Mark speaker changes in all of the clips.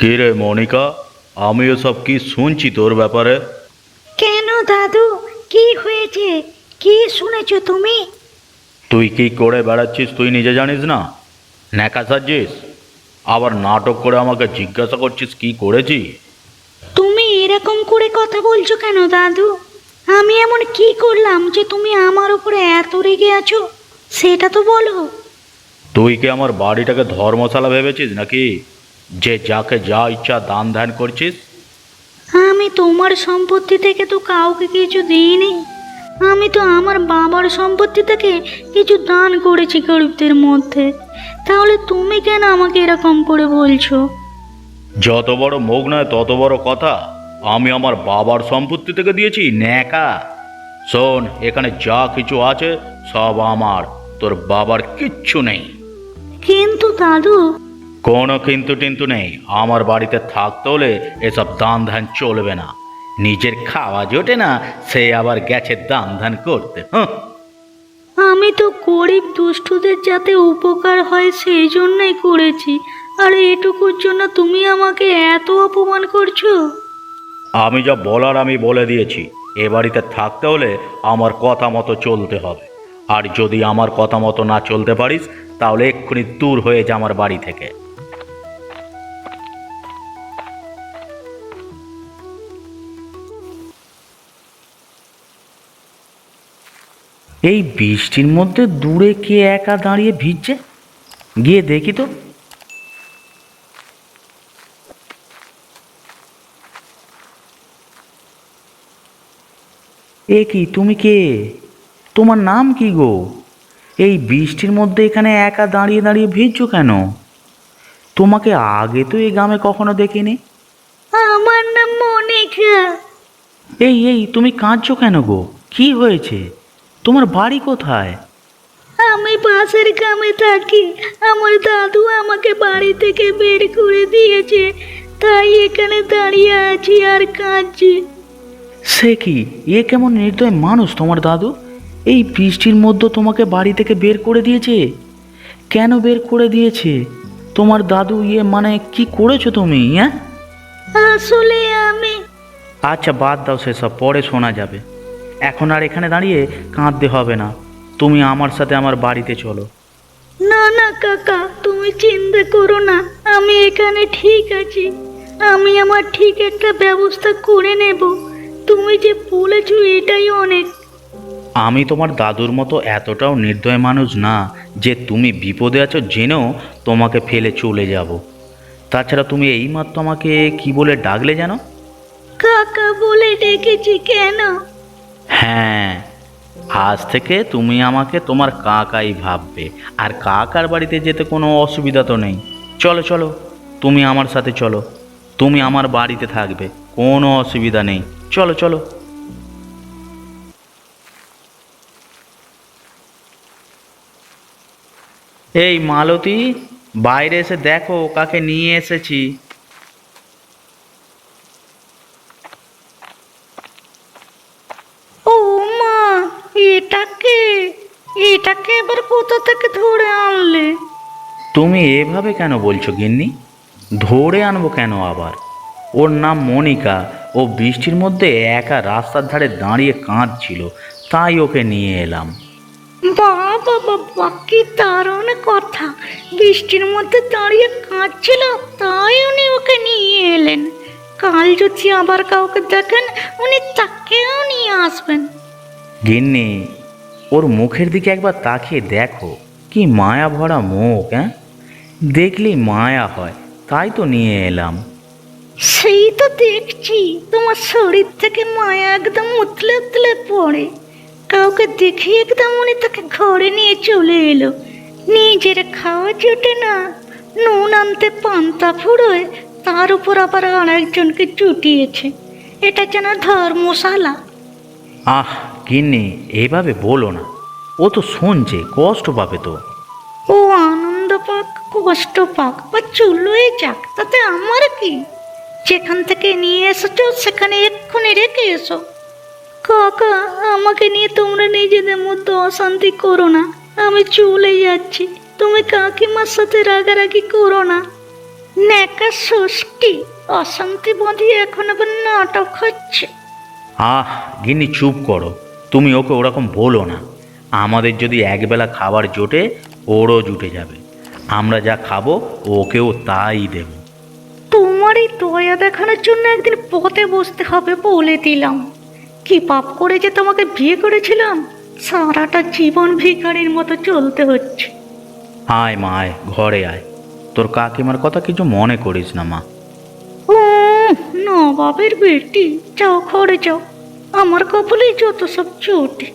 Speaker 1: কে রে মনিকা, আমি এসব কি শুনছি তোর ব্যাপারে?
Speaker 2: কেন দাদু, কি হয়েছে? কি শুনেছো তুমি?
Speaker 1: তুই কি করে বেড়াচ্ছিস তুই নিজে জানিস না? ন্যাকা সাজছিস, আবার নাটক করে আমাকে জিজ্ঞাসা করছিস কি করেছি।
Speaker 2: তুমি এরকম করে কথা বলছো কেন দাদু? আমি এমন কি করলাম যে তুমি আমার উপরে এত রেগে আছো? সেটা তো বলো।
Speaker 1: তুই কি আমার বাড়িটাকে ধর্মশালা ভেবেছিস নাকি, যে যাকে যা ইচ্ছা দান ধ্যান করছিস?
Speaker 2: আমি তোমার সম্পত্তি থেকে তো কাউকে কিছু দিইনি। আমি তো আমার বাবার সম্পত্তি থেকে কিছু দান করেছি গরিবদের মধ্যে। তাহলে তুমি কেন আমাকে এরকম করে বলছো?
Speaker 1: যত বড় মুখ নয় তত বড় কথা। আমি আমার বাবার সম্পত্তি থেকে দিয়েছি ন্যাকা। শোন, এখানে যা কিছু আছে সব আমার, তোর বাবার কিচ্ছু নেই।
Speaker 2: কিন্তু দাদু,
Speaker 1: কোনো কিন্তু টিন্তু নেই। আমার বাড়িতে থাকতে হলে এসব দান ধ্যান চলবে না। নিজের খাওয়া জোটে না, সে আবার গেছে দান ধ্যান করতে।
Speaker 2: আমি তো গরিব দুষ্টুদের যাতে উপকার হয় সেই জন্যই করেছি। আর এটুকুর জন্য তুমি আমাকে এত অপমান করছো?
Speaker 1: আমি যা বলার আমি বলে দিয়েছি। এ বাড়িতে থাকতে হলে আমার কথা মতো চলতে হবে। আর যদি আমার কথা মতো না চলতে পারিস, তাহলে এক্ষুনি দূর হয়ে যা আমার বাড়ি থেকে। এই বৃষ্টির মধ্যে দূরে কে একা দাঁড়িয়ে ভিজছে, গিয়ে দেখি তো। এ কি, তুমি কে? তোমার নাম কি গো? এই বৃষ্টির মধ্যে এখানে একা দাঁড়িয়ে দাঁড়িয়ে ভিজছো কেন? তোমাকে আগে তো এই গ্রামে কখনো দেখিনি।
Speaker 2: আমার নাম মনিকা।
Speaker 1: এই এই তুমি কাঁদছো কেন গো? কি হয়েছে? তোমার বাড়ি কোথায়?
Speaker 2: আমি পাশের গ্রামে থাকি। আমার দাদু আমাকে বাড়ি থেকে বের করে দিয়েছে, তাই এখানে দাঁড়িয়ে আছি আর কাঁদছি।
Speaker 1: সে কি, এ কেমন নির্দয় মানুষ তোমার দাদু? এই বৃষ্টির মধ্যে তোমাকে বাড়ি থেকে বের করে দিয়েছে? কেন বের করে দিয়েছে তোমার দাদু? মানে কি করেছো তুমি, হ্যাঁ?
Speaker 2: আসলে আমি
Speaker 1: আচ্ছা বাদ দাও, সেসব পরে শোনা যাবে। এখন আর এখানে দাঁড়িয়ে কাঁদতে হবে না। তুমি আমার সাথে আমার বাড়িতে চলো।
Speaker 2: না না কাকা, তুমি চিন্তা করো না, আমি এখানে ঠিক আছি। আমি আমার ঠিক একটা ব্যবস্থা করে নেব। তুমি যে বলেছো এটাই অনেক।
Speaker 1: আমি তোমার দাদুর মতো এতটাও নির্দয় মানুষ না যে তুমি বিপদে আছো জেনেও তোমাকে ফেলে চলে যাব। তাছাড়া তুমি এইমাত্র আমাকে কি বলে ডাকলে জানো?
Speaker 2: কাকা বলে ডেকেছি কেন?
Speaker 1: হ্যাঁ, আজ থেকে তুমি আমাকে তোমার কাকাই ভাববে। আর কাকার বাড়িতে যেতে কোনো অসুবিধা তো নেই। চলো চলো, তুমি আমার সাথে চলো। তুমি আমার বাড়িতে থাকবে, কোনো অসুবিধা নেই। চলো চলো। এই মালতী, বাইরে এসে দেখো কাকে নিয়ে এসেছি।
Speaker 2: ও মা, এটাকে এটাকে এবার কোথা থেকে ধরে আনলে?
Speaker 1: তুমি এভাবে কেন বলছো গিন্নি? ধরে আনবো কেন আবার? ওর নাম মনিকা। ও বৃষ্টির মধ্যে একা রাস্তার ধারে দাঁড়িয়ে কাঁদছিল, তাই ওকে নিয়ে এলাম।
Speaker 2: বাবা বাবা, কি দারুণ কথা! বৃষ্টির মধ্যে দাঁড়িয়ে কাঁদছিল, তাই উনি ওকে নিয়ে এলেন। কাল যদি আবার কাউকে দেখেন, উনি তাকেও নিয়ে আসবেন।
Speaker 1: গিন্নি, ওর মুখের দিকে একবার তাকিয়ে দেখো, কি মায়া ভরা মুখ, হ্যাঁ? দেখলেই মায়া হয়, তাই তো নিয়ে এলাম।
Speaker 2: সেই তো দেখছি, তোমার শরীর থেকে মায়া একদম উতলে উতলে পড়ে। কাউকে দেখে একদম উনি তাকে ঘরে নিয়ে চলে এলো। নিজের খাওয়া জোটে না, নুন আনতে পান্তা ফুরোয়, তার উপর আবার আরেকজনকে জুটিয়েছে। এটা যেন ধর্মশালা।
Speaker 1: আহ গিন্নি, এভাবে বলো না। ও তো শুনছে, কষ্ট পাবে তো।
Speaker 2: ও আনন্দ পাক, কষ্ট পাক বা চুলোয় যাক, তাতে আমার কি? যেখান থেকে নিয়ে এসেছো সেখানে এক্ষুনি রেখে এসো। কাকা, আমাকে নিয়ে তোমরা নিজেদের মধ্যে অশান্তি করো না। আমি চলে যাচ্ছি, তুমি কাকিমার সাথে রাগারাগি করো না। ন্যাকা ষষ্ঠী, অশান্তি বাঁধিয়ে এখন আবার নাটক হচ্ছে।
Speaker 1: আহ গিন্নি চুপ করো, তুমি ওকে ওরকম বলো না। আমাদের যদি একবেলা খাবার জোটে ওরও জুটে যাবে। আমরা যা খাবো ওকেও তাই দেব।
Speaker 2: তোমার এই দয়া দেখানোর জন্য একদিন পথে বসতে হবে বলে দিলাম। কি পাপ করে যে তোমাকে বিয়ে করেছিলাম, সারাটা জীবন ভিখারির মতো চলতে হচ্ছে।
Speaker 1: আয় মা আয়, ঘরে আয়। তোর কাকিমার কথা কিছু মনে করিস না মা।
Speaker 2: ও নবাবের বেটি, যাও ঘরে যাও, আমার কপালে যত সব চোটে।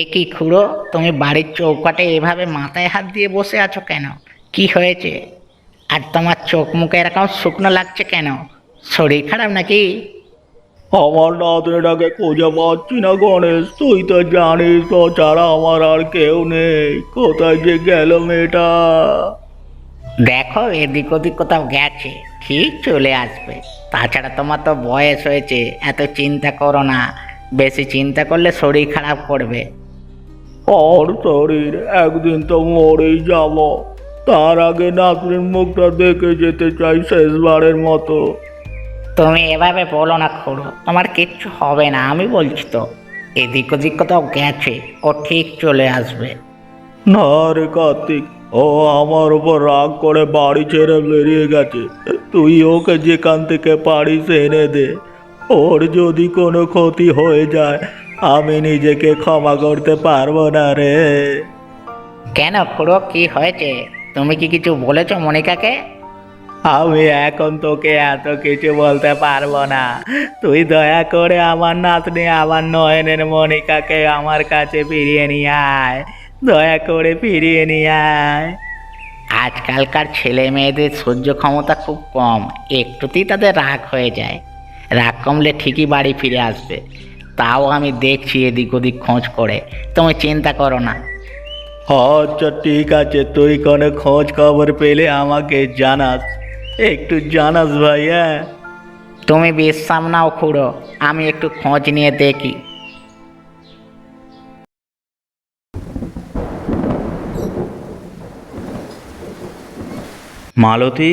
Speaker 3: এ কি খুড়ো, তুমি বাড়ির চৌকাঠে এভাবে মাথায় হাত দিয়ে বসে আছো কেন? কি হয়েছে? আর তোমার চোখ মুখে এরকম শুকনো লাগছে কেন? শরীর খারাপ নাকি?
Speaker 4: আমার নাতনিটাকে খুঁজে পাচ্ছি না গণেশ, তুই তো জানিস তো ছাড়া আমার আর কেউ নেই। কোথায় যে গেল মেয়েটা?
Speaker 3: দেখো এদিক ওদিক কোথাও গেছে, ঠিক চলে আসবে। তাছাড়া তোমার তো বয়স হয়েছে, এত চিন্তা করো না। বেশি চিন্তা করলে শরীর খারাপ করবে।
Speaker 4: ওর শরীর, একদিন তো মরেই যাব। তার আগে নাতনির মুখটা দেখে যেতে চাই শেষবারের মতো।
Speaker 3: তুমি এভাবে বলো না খুড়ো, তোমার কিচ্ছু হবে না, আমি বলছি তো। এদিক ওদিক কোথাও গেছে, ও ঠিক চলে আসবে।
Speaker 4: না রে কার্তিক, ও আমার উপর রাগ করে বাড়ি ছেড়ে বেরিয়ে গেছে। তুই ওকে যেখান থেকে পারিস এনে দে। ওর যদি কোনো ক্ষতি হয়ে যায় আমি নিজেকে ক্ষমা করতে পারবো না রে।
Speaker 3: কেন খুড়ো, কি হয়েছে? তুমি কি কিছু বলেছো মনিকাকে?
Speaker 4: আমি এখন তোকে এত কিছু বলতে পারবো না। তুই দয়া করে আমার নাতনি, আমার নয়নের মনিকাকে আমার কাছে ফিরিয়ে নিয়ে আয়। দয়া করে ফিরিয়ে নিয়ে আয়।
Speaker 3: আজকালকার ছেলে মেয়েদের সহ্য ক্ষমতা খুব কম, একটুতেই তাদের রাগ হয়ে যায়। রাগ কমলে ঠিকই বাড়ি ফিরে আসবে। তাও আমি দেখছি এদিক ওদিক খোঁজ করে, তুমি চিন্তা করো না।
Speaker 4: আচ্ছা ঠিক আছে, তুই কোনো খোঁজ খবর পেলে আমাকে জানাস, একটু জানাস ভাই। হ্যাঁ,
Speaker 3: তুমি বিশ্রাম নাও খুড়ো, আমি একটু খোঁজ নিয়ে দেখি।
Speaker 1: মালতী,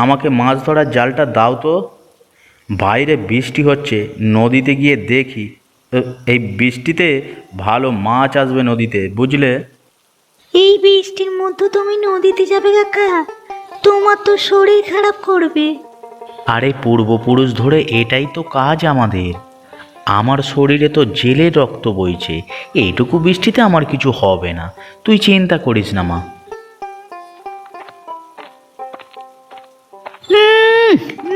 Speaker 1: আমাকে মাছ ধরার জালটা দাও তো। বাইরে বৃষ্টি হচ্ছে, নদীতে গিয়ে দেখি। এই বৃষ্টিতে ভালো মাছ আসবে নদীতে, বুঝলে?
Speaker 2: এই বৃষ্টির মধ্যে তুমি নদীতে যাবে কাকা? তোমার তো শরীর খারাপ করবে।
Speaker 1: আরে পূর্বপুরুষ ধরে এটাই তো কাজ আমাদের। আমার শরীরে তো জেলের রক্ত বইছে, এইটুকু বৃষ্টিতে আমার কিছু হবে না, তুই চিন্তা করিস না মা।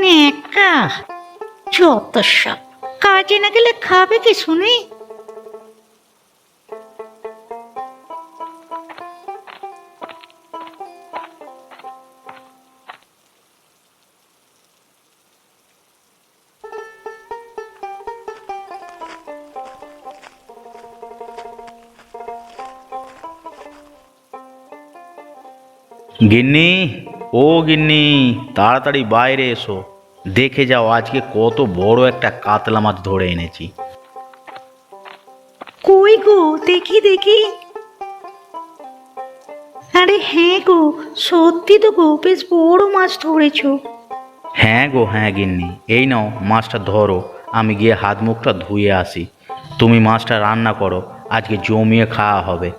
Speaker 2: নেকা যত সব, কাজে না গেলে খাবে কি শুনি?
Speaker 1: গিন্নি, ও গিন্নি, তাড়াতাড়ি বাইরে এসো। দেখে যাও আজকে কত বড় একটা কাতলা মাছ ধরে এনেছি।
Speaker 2: কই গো, দেখি দেখি। আরে হ্যাঁ গো, সত্যি তো গো, বেশ বড় মাছ ধরেছো।
Speaker 1: হ্যাঁ গো হ্যাঁ গিন্নি, এই নাও মাছটা ধরো, আমি গিয়ে হাত মুখটা ধুয়ে আসি। তুমি মাছটা রান্না করো, আজকে জমিয়ে খাওয়া হবে।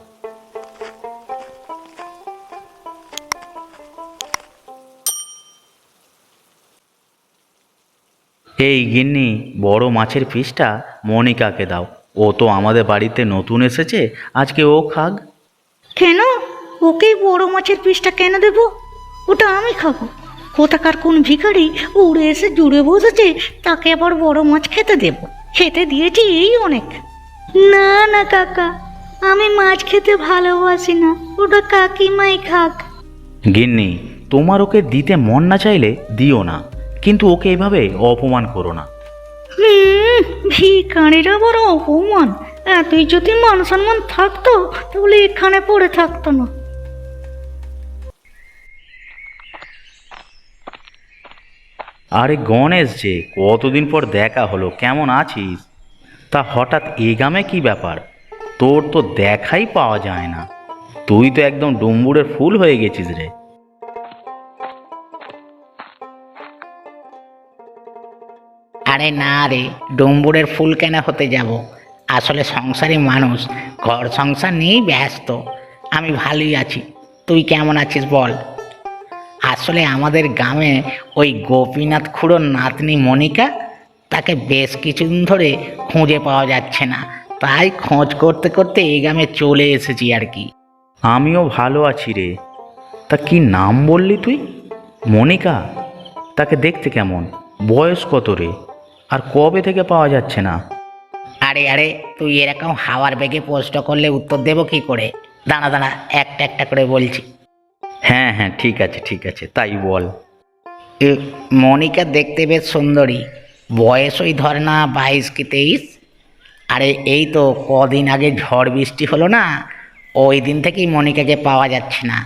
Speaker 1: এই গিন্নি, বড় মাছের পিসটা মনিকাকে দাও। ও তো আমাদের বাড়িতে নতুন এসেছে, আজকে ও খাক।
Speaker 2: কেন? ওকেই বড় মাছের পিসটা কেন দেব? ওটা আমি খাবো। কোথাকার কোন ভিখারি উড়ে এসে জুড়ে বসেছে, তাকে আবার বড় মাছ খেতে দেব? খেতে দিয়েছি এই অনেক। না না কাকা, আমি মাছ খেতে ভালোবাসি না, ওটা কাকিমাই খাক।
Speaker 1: গিন্নি, তোমার ওকে দিতে মন না চাইলে দিও না, কিন্তু ওকে এভাবে অপমান করো না।
Speaker 2: ভিখারির আবার অপমান? এতই যদি মান সম্মান থাকতো তাহলে এখানে পড়ে থাকতো না।
Speaker 1: আরে গণেশ যে, কতদিন পর দেখা হলো, কেমন আছিস? তা হঠাৎ এই গ্রামে কি ব্যাপার? তোর তো দেখাই পাওয়া যায় না। তুই তো একদম ডুম্বুরের ফুল হয়ে গেছিস রে।
Speaker 3: আরে না রে, ডুম্বুরের ফুল কেন হতে যাব? আসলে সংসারী মানুষ, ঘর সংসার নিয়েই ব্যস্ত। আমি ভালোই আছি, তুই কেমন আছিস বল? আসলে আমাদের গ্রামে ওই গোপীনাথ খুড়োর নাতনি মনিকা, তাকে বেশ কিছুদিন ধরে খুঁজে পাওয়া যাচ্ছে না, তাই খোঁজ করতে করতে এই গ্রামে চলে এসেছি আর কি।
Speaker 1: আমিও ভালো আছি রে। তা কি নাম বললি তুই? মনিকা? তাকে দেখতে কেমন? বয়স কত রে? আর কবে থেকে পাওয়া যাচ্ছে না?
Speaker 3: আরে আরে, তুই এরকম হাওয়ার বেগে প্রশ্ন করলে উত্তর দেবো কি করে? দাঁড়া দাঁড়া, একটা একটা করে বলছি।
Speaker 1: হ্যাঁ হ্যাঁ, ঠিক আছে ঠিক আছে, তাই বল।
Speaker 3: মনিকা দেখতে বেশ সুন্দরী, বয়স ওই ধর না 22 কি 23। আরে এই তো কদিন আগে ঝড় বৃষ্টি হলো না, ওই দিন থেকেই মনিকাকে পাওয়া যাচ্ছে না।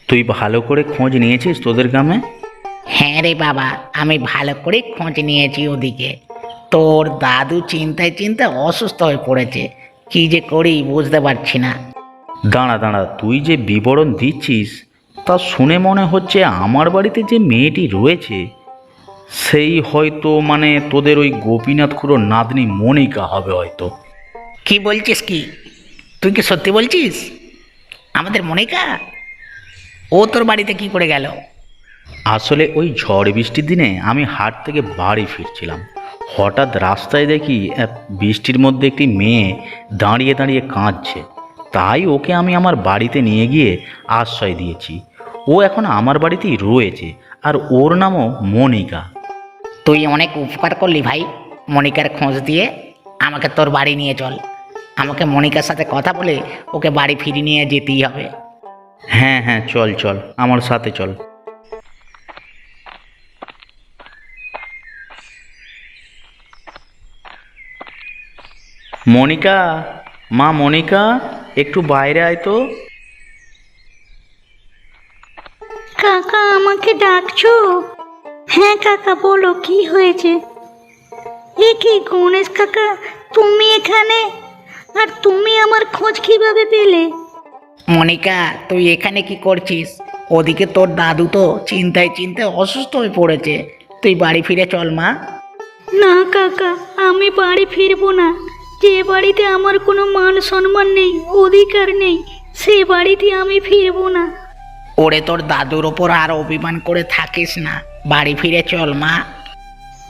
Speaker 1: তুই ভালো করে খোঁজ নিয়েছিস তোদের গ্রামে?
Speaker 3: হ্যাঁ রে বাবা, আমি ভালো করে খোঁজ নিয়েছি ওদিকে। তোর দাদু চিন্তায় চিন্তায় অসুস্থ হয়ে পড়েছে, কি যে করি বুঝতে পারছি না।
Speaker 1: দাঁড়া দাঁড়া, তুই যে বিবরণ দিচ্ছিস তা শুনে মনে হচ্ছে আমার বাড়িতে যে মেয়েটি রয়েছে সেই হয়তো মানে তোদের ওই গোপীনাথ খুড়োর নাতনি মনিকা হবে হয়তো।
Speaker 3: কি বলছিস কি? তুই কি সত্যি বলছিস? আমাদের মনিকা? ও তোর বাড়িতে কি করে গেল?
Speaker 1: আসলে ওই ঝড় বৃষ্টির দিনে আমি হাট থেকে বাড়ি ফিরছিলাম, হঠাৎ রাস্তায় দেখি বৃষ্টির মধ্যে একটি মেয়ে দাঁড়িয়ে দাঁড়িয়ে কাঁদছে। তাই ওকে আমি আমার বাড়িতে নিয়ে গিয়ে আশ্রয় দিয়েছি। ও এখন আমার বাড়িতেই রয়েছে, আর ওর নামও মনিকা।
Speaker 3: তুই অনেক উপকার করলি ভাই, মনিকার খোঁজ দিয়ে আমাকে তোর বাড়ি নিয়ে চল। আমাকে মনিকার সাথে কথা বলে ওকে বাড়ি ফিরিয়ে নিয়ে যেতেই হবে।
Speaker 1: হ্যাঁ হ্যাঁ, চল চল, আমার সাথে চল। মনিকা, মা মনিকা, একটু বাইরে আয় তো।
Speaker 2: কাকা আমাকে ডাকছো? হ্যাঁ কাকা, বলো কি হয়েছে? এ কি গণেশ কাকা, তুমি এখানে? আর তুমি আমার খোঁজ কিভাবে পেলে?
Speaker 3: মনিকা, তুই এখানে কি করছিস? ওদিকে তোর দাদু তো চিন্তায় চিন্তায় অসুস্থ হয়ে পড়েছে, তুই বাড়ি ফিরে চল মা।
Speaker 2: না কাকা, আমি বাড়ি ফিরবো না। যে বাড়িতে আমার কোনো মান সম্মান নেই, অধিকার নেই, সে বাড়িতে আমি ফিরবো না।
Speaker 3: ওরে তোর দাদুর ওপর আর অভিমান করে থাকিস না, বাড়ি ফিরে চল মা।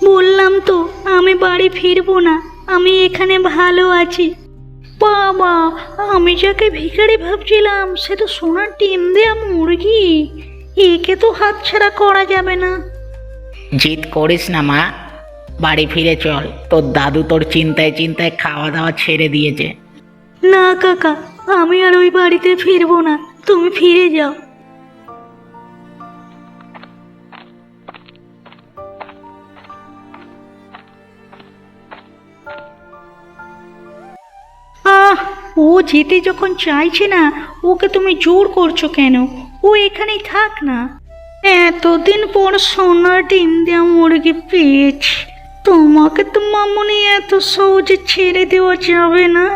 Speaker 2: বললাম তো আমি বাড়ি ফিরবো না, আমি এখানে ভালো আছি। বাবা, আমি যাকে ভিখারি ভাবছিলাম সে তো সোনার ডিম দেয়া মুরগি। একে তো হাতছাড়া করা যাবে না।
Speaker 3: জিদ করিস না মা, বাড়ি ফিরে চল। তোর দাদু তোর চিন্তায় চিন্তায় খাওয়া দাওয়া ছেড়ে দিয়েছে।
Speaker 2: না কাকা, আমি আর ওই বাড়িতে ফিরবো না, তুমি ফিরে যাও। আহ, ও যেতে যখন চাইছে না, ওকে তুমি জোর করছো কেন? ও এখানেই থাক না। এতদিন পর সোনার ডিম দেওয়া মুরগি পেয়েছি, তোমাকে তো মামুনি এত সহজে ছেড়ে দেওয়া যাবে না।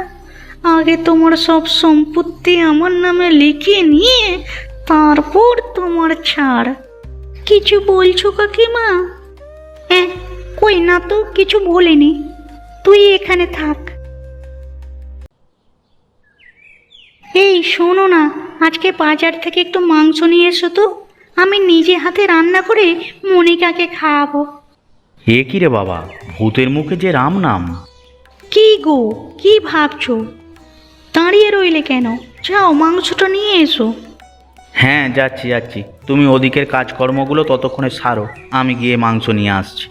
Speaker 2: আগে তোমার সব সম্পত্তি আমার নামে লিখিয়ে নিয়ে তারপর তোমার ছাড়। কিছু বলছো কাকিমা? কই না তো, কিছু বলিনি। তুই এখানে থাক। এই শোনো না, আজকে বাজার থেকে একটু মাংস নিয়ে এসো তো, আমি নিজে হাতে রান্না করে মনিকাকে খাওয়াবো।
Speaker 1: এ কি রে বাবা, ভূতের মুখে যে রাম নাম।
Speaker 2: কি গো, কি ভাবছো? দাঁড়িয়ে রইলে কেন? যাও মাংসটা নিয়ে এসো।
Speaker 1: হ্যাঁ যাচ্ছি যাচ্ছি, তুমি ওদিকের কাজকর্মগুলো ততক্ষণে সারো, আমি গিয়ে মাংস নিয়ে আসছি।